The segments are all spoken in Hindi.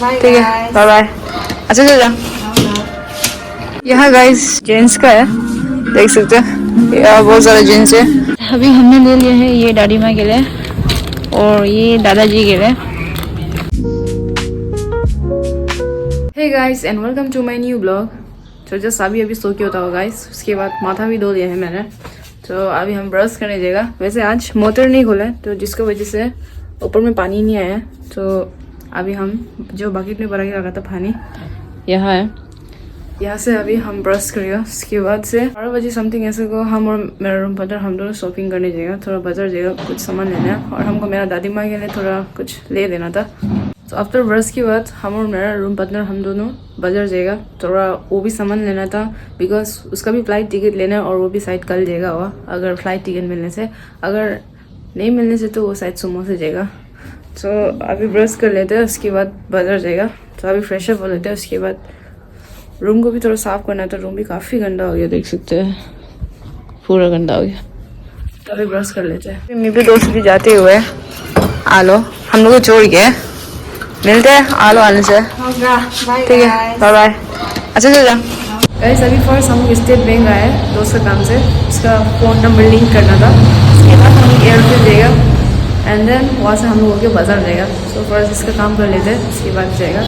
ठीक है, बाय बाय। अच्छा चल जा। यहाँ गाइस जेंट्स का है, देख सकते हैं यहाँ बहुत सारे जेंट्स है। अभी हमने ले लिया है ये दादी माँ के लिए और ये दादाजी के लिए। Hey guys and welcome to my new blog. तो जस्ट अभी सो के होता होगा गाइस, उसके बाद माथा भी धो लिया है मैंने। तो अभी हम ब्रश करने जाएगा। वैसे आज मोटर नहीं खोला है तो जिसकी वजह से ऊपर में पानी नहीं आया है। तो अभी हम जो बकेट में भरा के रखा था पानी यहाँ है, यहाँ से अभी हम ब्रश करेगा। उसके बाद से 12 बजे समथिंग ऐसे को हम और मेरा रूम पार्टनर हम दोनों शॉपिंग करने जाएगा, थोड़ा बाजार जाएगा, कुछ सामान लेना है और हमको मेरा दादी माँ के लिए थोड़ा कुछ ले देना था। तो आफ्टर ब्रश के बाद हम और मेरा रूम पार्टनर हम दोनों बाजार जाएगा, थोड़ा वो भी सामान लेना था बिकॉज उसका भी फ़्लाइट टिकट लेना है और वो भी शायद कल जाएगा हुआ, अगर फ़्लाइट टिकट मिलने से। अगर नहीं मिलने से तो वो शायद सुबह से जाएगा। तो अभी ब्रश कर लेते हैं, उसके बाद बाजार जाएगा। तो अभी फ्रेश अप हो लेते हैं, उसके बाद रूम को भी थोड़ा साफ करना है। तो रूम भी काफ़ी गंदा हो गया, देख सकते हैं पूरा गंदा हो गया। तो अभी ब्रश कर लेते हैं। मैं भी दोस्त भी जाते हुए आलो हम लोग को छोड़ के मिलते हैं आलो आने से। ठीक है, बाय बाय। अच्छा चल जा। गाइस अभी फर्स्ट हम स्टेट बैंक आए दोस्त का काम से, उसका फ़ोन नंबर लिंक करना था। उसके बाद हम एयरपोर्ट जाएगा एंड देन वहाँ से हम लोगों के बाजार जाएगा। तो फर्स्ट इसका काम कर लेते हैं, उसके बाद जाएगा।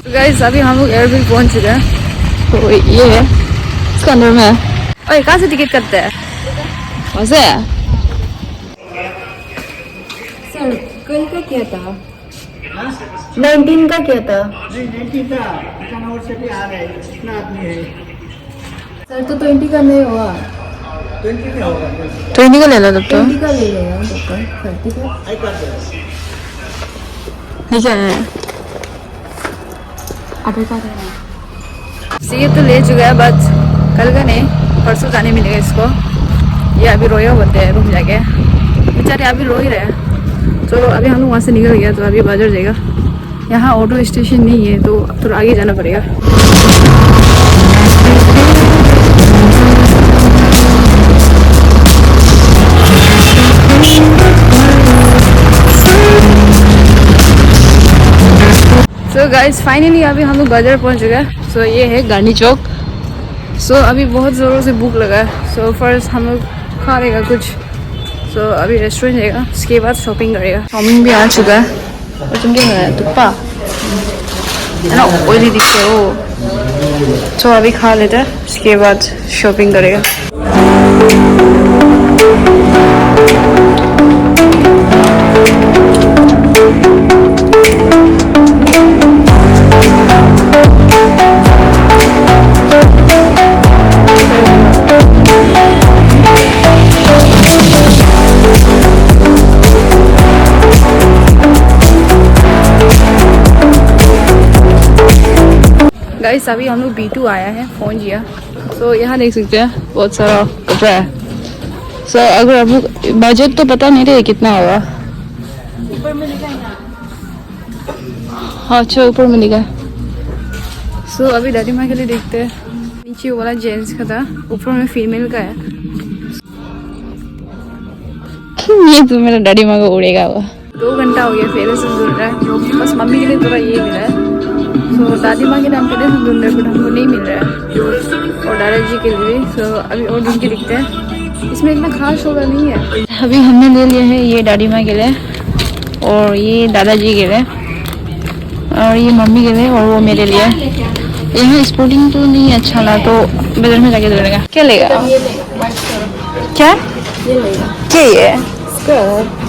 तो गाइस अभी हम लोग एयरपोर्ट पहुँच चुके हैं। तो ये है इसका अंदर में है। ओए कहाँ से टिकट करते हैं? वहाँ से सर कल का क्या था? 19 का क्या था? सर तो 20 का नहीं हुआ। 20 का ले लो तब तो। 20 का ले लेगा तब तो। 30 का ठीक है। अभी का देना। सीट तो ले चुका है, बट कल का नहीं, परसों जाने मिलेगा इसको। ये अभी रोया बोलते हैं रूम जाके, बेचारे अभी रो ही रहे हैं। तो अभी हम लोग वहाँ से निकल गया, तो अभी बाजार जाएगा। यहाँ ऑटो स्टेशन नहीं है तो अब थोड़ा आगे जाना पड़ेगा। सो गाइस फाइनली अभी हम लोग बाजार पहुँच चुके हैं। सो ये है गांधी चौक। सो अभी बहुत ज़ोरों से भूख लगा है। सो फर्स्ट हम लोग खा लेगा कुछ। सो अभी रेस्टोरेंट जाएगा, उसके बाद शॉपिंग करेगा। शॉपिंग भी आ चुका है। और तुम क्या खाया? तुप्पा है ना, ऑयली दिख रहा है वो। तो अभी खा लेते हैं, उसके बाद शॉपिंग करेगा। गाइस अभी हम लोग B2 आया है, पहुंच गया। तो यहाँ देख सकते हैं बहुत सारा कपड़ा है। सो अगर आप लोग बजट तो पता नहीं रहे कितना होगा, ऊपर में लिखा है ना। हाँ अच्छा ऊपर में लिखा है। सो अभी दादी माँ के लिए देखते हैं। नीचे वाला जेंट्स का था, ऊपर में फीमेल का है। ये तो मेरा दादी माँ को उड़ेगा हुआ। 2 घंटा हो गया फेरे से ढूंढ रहा है, बस मम्मी के लिए थोड़ा ये मिला है। तो दादी माँ के नाम पे से ढूंढ रहे बट हमको नहीं मिल रहा है, और दादाजी के लिए। तो अभी और ढूंढ के दिखते हैं, इसमें इतना खास होगा नहीं है। अभी हमने ले लिया है ये दादी माँ के लिए और ये दादाजी के लिए और ये मम्मी के लिए और वो मेरे लिए। यहाँ स्पोर्टिंग तो नहीं अच्छा लगा तो बाजार में जाके ढूंढेगा। क्या लेगा? क्या ये लेगा? क्या ये स्कर्ट?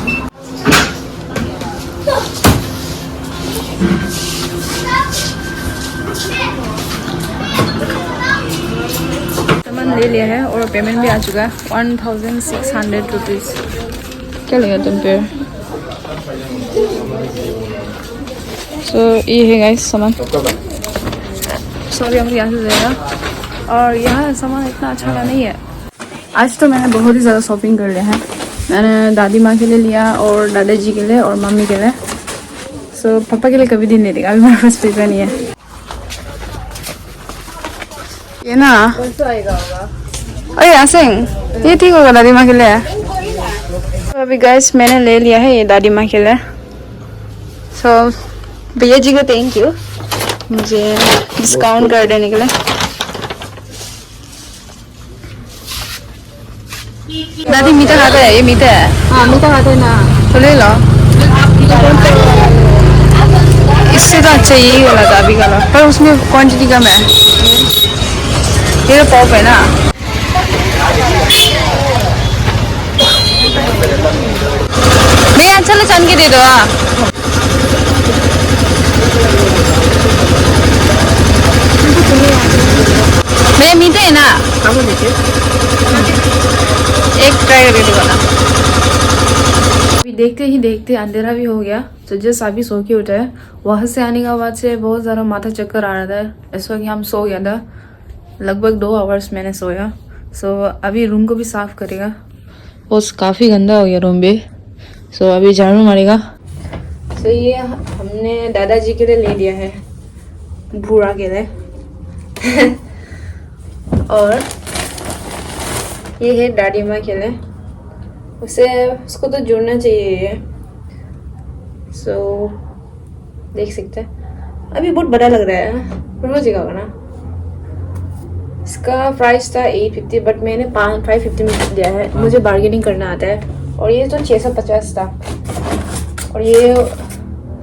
सामान ले लिया है और पेमेंट भी आ चुका है 1600 रुपीज़। क्या लेगा तुम पे? सो ये है गाइस सामान। सॉरी हम यहाँ से जाएगा और यहाँ सामान इतना अच्छा का नहीं है। आज तो मैंने बहुत ही ज़्यादा शॉपिंग कर लिया है। मैंने दादी माँ के लिए लिया और दादाजी के लिए और मम्मी के लिए। सो पापा के लिए कभी दिन नहीं देगा, अभी मेरे पास पैसा नहीं है। ये ना परसों आएगा होगा। अरे आसिंग, ये ठीक होगा दादी माँ के लिए। तो अभी गैस मैंने ले लिया है ये दादी माँ के लिए। सो भैया जी को थैंक यू मुझे डिस्काउंट कर देने के लिए। दादी मीठा खाता है, ये मीठा है। हाँ मीठा खाते हैं ना। तो ले लो, इससे तो अच्छा यही वाला था अभी वाला, पर उसमें क्वांटिटी कम है। ये तो पॉप है ना। भैया चलो छान के दे दो। भैया मीठे है ना, एक ट्राई करके दो ना। अभी देखते ही देखते अंधेरा भी हो गया, तो जस्ट अभी सो के उठे है। वहाँ से आने के बाद से बहुत ज़्यादा माथा चक्कर आ रहा था, इस वक्त हम सो गया था। लगभग 2 आवर्स मैंने सोया। सो अभी रूम को भी साफ़ करेगा, बहुत काफ़ी गंदा हो गया रूम भी। सो अभी झाड़ू मारेगा। सो ये हमने दादाजी के लिए ले लिया है, बूढ़ा के लिए और ये है दादी माँ के लिए, उसको तो जुड़ना चाहिए ये। सो देख सकते हैं अभी बहुत बड़ा लग रहा है, पर हो जाएगा ना। इसका प्राइस था 850, बट मैंने 550 में दिया है, मुझे बार्गेनिंग करना आता है। और ये तो 650 था, और ये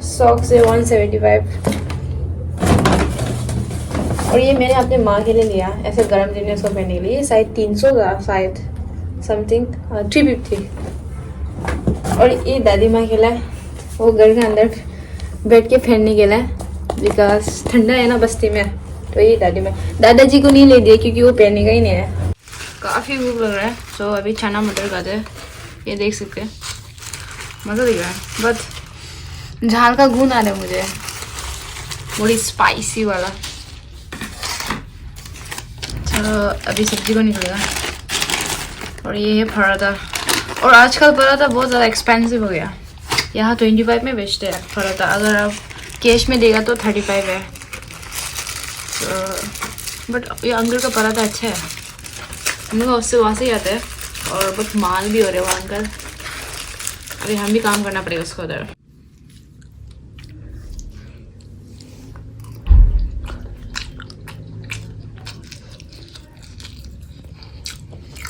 सॉक्स है 175। और ये मैंने अपने माँ के लिए लिया, ऐसे गर्म दिन में उसको पहनने के लिए। शायद 300 था, शायद समथिंग 350। और ये दादी माँ के लिए, वो घर के अंदर बैठ के पहनने के लिए, बिकॉज ठंडा है ना बस्ती में। तो ये दादाजी को नहीं ले दिया क्योंकि वो पहनेगा ही नहीं है। काफ़ी भूख लग रहा है, तो अभी चना मटर खाते हैं। ये देख सकते हैं, मज़ा दिख रहा है, बट झाल का गुण आ रहा है मुझे, बड़ी स्पाइसी वाला। चलो अभी सब्जी को निकलेगा। और ये है पराठा, और आजकल पराठा बहुत ज़्यादा एक्सपेंसिव हो गया। यहाँ 25 में बेचते हैं पराठा, अगर आप कैश में देगा तो 35 है। तो बट ये अंकल का पराठा अच्छा है, हम लोग उससे वहाँ से ही आते हैं, और बहुत माल भी हो रहे हैं वो अंकल। अभी हम भी काम करना पड़ेगा उसको उधर।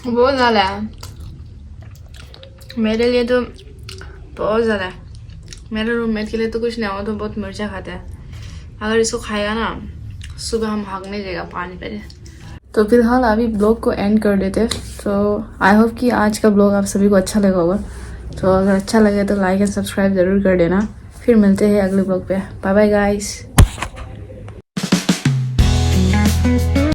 बहुत ज़्यादा है मेरे लिए, तो बहुत ज़्यादा है। मेरे रूममेट के लिए तो कुछ नहीं हो, तो बहुत मिर्चा खाता है। अगर इसको खाएगा ना, सुबह हम भागने जाएगा पानी पे। तो फिलहाल अभी ब्लॉग को एंड कर देते हैं। तो आई होप कि आज का ब्लॉग आप सभी को अच्छा लगा होगा। तो अगर अच्छा लगे तो लाइक एंड सब्सक्राइब ज़रूर कर देना। फिर मिलते हैं अगले ब्लॉग पे। Bye bye guys.